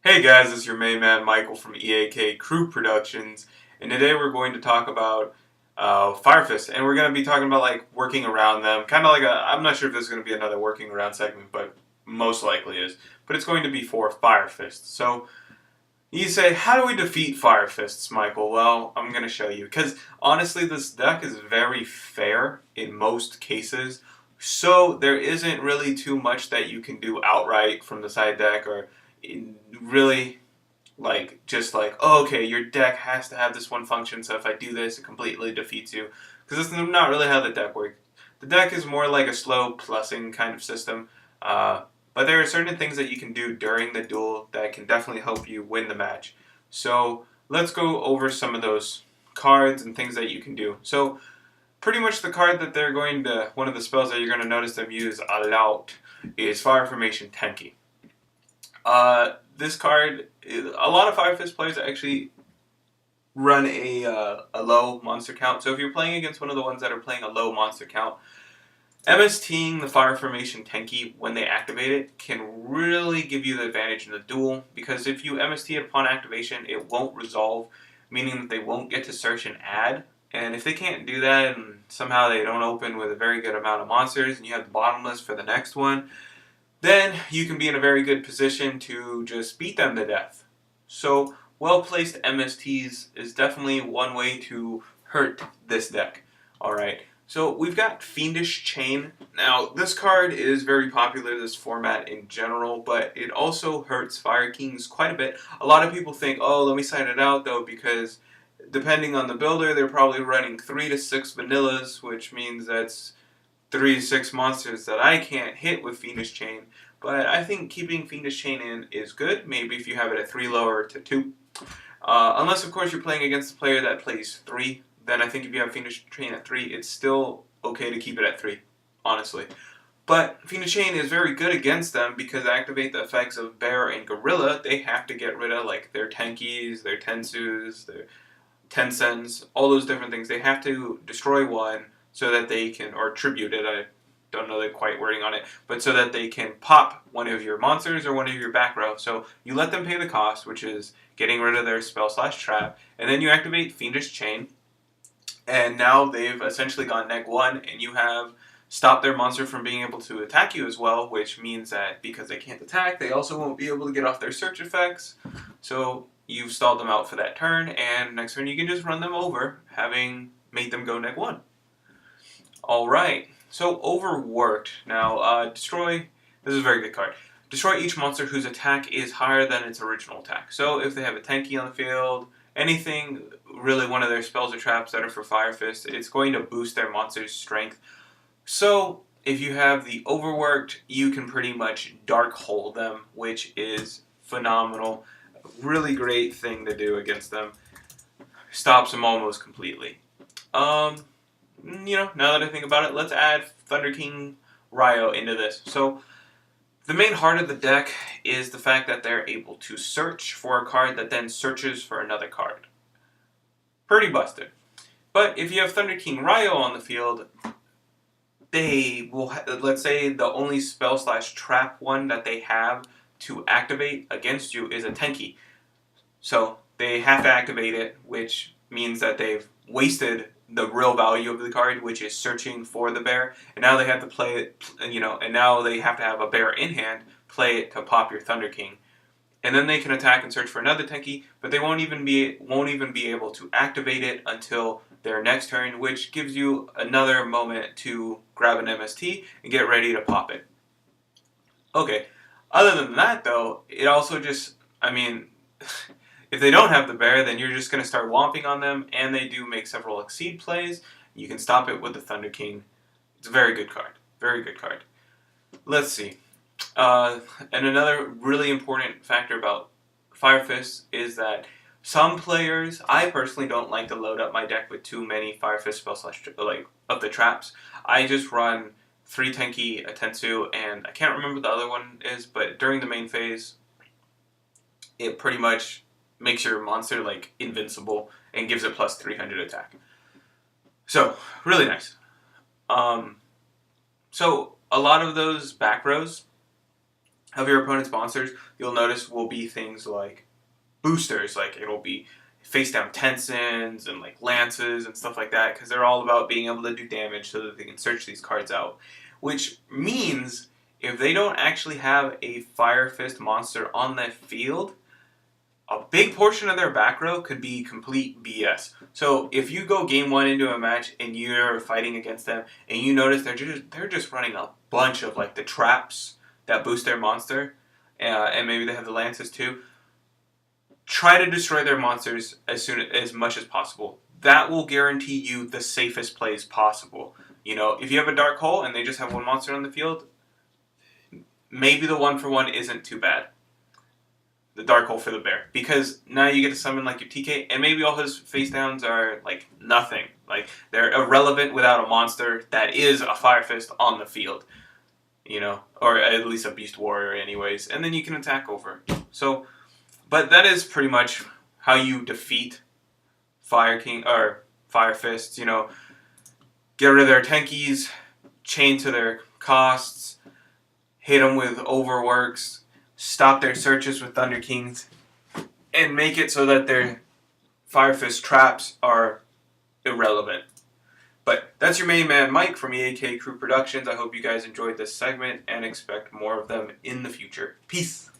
Hey guys, this is your main man Michael from EAKCrewProductions, and today we're going to talk about Fire Fists, and we're going to be talking about like working around them, kind of like I'm not sure if this is going to be another working around segment, but most likely is. But it's going to be for Fire Fists. So you say, how do we defeat Fire Fists, Michael? Well, I'm going to show you, because honestly, this deck is very fair in most cases. So there isn't really too much that you can do outright from the side deck or really like just like, oh, okay, your deck has to have this one function, so if I do this, it completely defeats you. Because that's not really how the deck works. The deck is more like a slow plussing kind of system, but there are certain things that you can do during the duel that can definitely help you win the match. So let's go over some of those cards and things that you can do. So pretty much the card that they're going to, one of the spells that you're going to notice them use a lot is Fire Formation Tenki. This card, a lot of Fire Fist players actually run a low monster count. So if you're playing against one of the ones that are playing a low monster count, MSTing the Fire Formation Tenki when they activate it can really give you the advantage in the duel, because if you MST it upon activation, it won't resolve, meaning that they won't get to search and add. And if they can't do that and somehow they don't open with a very good amount of monsters and you have the bottomless for the next one, then you can be in a very good position to just beat them to death. So well-placed MSTs is definitely one way to hurt this deck. Alright, so we've got Fiendish Chain. Now this card is very popular, this format in general, but it also hurts Fire Kings quite a bit. A lot of people think, oh, let me sign it out though, because depending on the builder, they're probably running 3 to 6 vanillas, which means that's 3 to 6 monsters that I can't hit with Fiendish Chain. But I think keeping Fiendish Chain in is good, maybe if you have it at 3 lower to 2. Unless, of course, you're playing against a player that plays 3, then I think if you have Fiendish Chain at 3, it's still okay to keep it at 3, honestly. But Fiendish Chain is very good against them because to activate the effects of Bear and Gorilla, they have to get rid of like their Tenkis, their Tensus, their Tensens, all those different things. They have to destroy one so that they can, or tribute it, I don't know the quite wording on it, but so that they can pop one of your monsters or one of your back row. So you let them pay the cost, which is getting rid of their spell/trap, and then you activate Fiendish Chain, and now they've essentially gone -1, and you have stopped their monster from being able to attack you as well, which means that because they can't attack, they also won't be able to get off their search effects. So you've stalled them out for that turn, and next turn you can just run them over, having made them go -1. Alright, so Overworked. Now, destroy, this is a very good card. Destroy each monster whose attack is higher than its original attack. So if they have a Tenki on the field, anything, really one of their spells or traps that are for Fire Fist, it's going to boost their monster's strength. So if you have the Overworked, you can pretty much Dark Hole them, which is phenomenal. Really great thing to do against them. Stops them almost completely. Now that I think about it, let's add Thunder King Ryo into this. So the main heart of the deck is the fact that they're able to search for a card that then searches for another card. Pretty busted. But if you have Thunder King Ryo on the field, they will, let's say the only spell/trap one that they have to activate against you is a Tenki. So they have to activate it, which means that they've wasted the real value of the card, which is searching for the bear, and now they have to play it, and now they have to have a bear in hand, play it to pop your Thunder King, and then they can attack and search for another Tenki, but they won't even be able to activate it until their next turn, which gives you another moment to grab an MST and get ready to pop it. Okay, other than that though, it also just, if they don't have the bear, then you're just going to start womping on them, and they do make several Exceed plays. You can stop it with the Thunder King. It's a very good card. Very good card. Let's see. And another really important factor about Fire Fist is that some players, I personally don't like to load up my deck with too many Fire Fist spells of the traps. I just run 3 Tenki, a Tensu, and I can't remember what the other one is, but during the main phase, it pretty much makes your monster like invincible and gives it plus 300 attack. So really nice. So a lot of those back rows of your opponent's monsters, you'll notice will be things like boosters, like it'll be face down Tensons and like lances and stuff like that, because they're all about being able to do damage so that they can search these cards out. Which means if they don't actually have a Fire Fist monster on the field, a big portion of their back row could be complete BS. So if you go game one into a match and you're fighting against them and you notice they're just running a bunch of like the traps that boost their monster, and maybe they have the lances too, try to destroy their monsters as much as possible. That will guarantee you the safest plays possible. You know, if you have a dark hole and they just have one monster on the field, maybe the 1-for-1 isn't too bad. The dark hole for the bear, because now you get to summon like your TK, and maybe all his face downs are like nothing. Like they're irrelevant without a monster that is a Fire Fist on the field. You know, or at least a Beast Warrior anyways, and then you can attack over. So, but that is pretty much how you defeat Fire King or Fire Fists. You know, get rid of their tankies, chain to their costs, hit them with overworks, stop their searches with Thunder Kings, and make it so that their Fire Fist traps are irrelevant. But that's your main man, Mike, from EAK Crew Productions. I hope you guys enjoyed this segment and expect more of them in the future. Peace.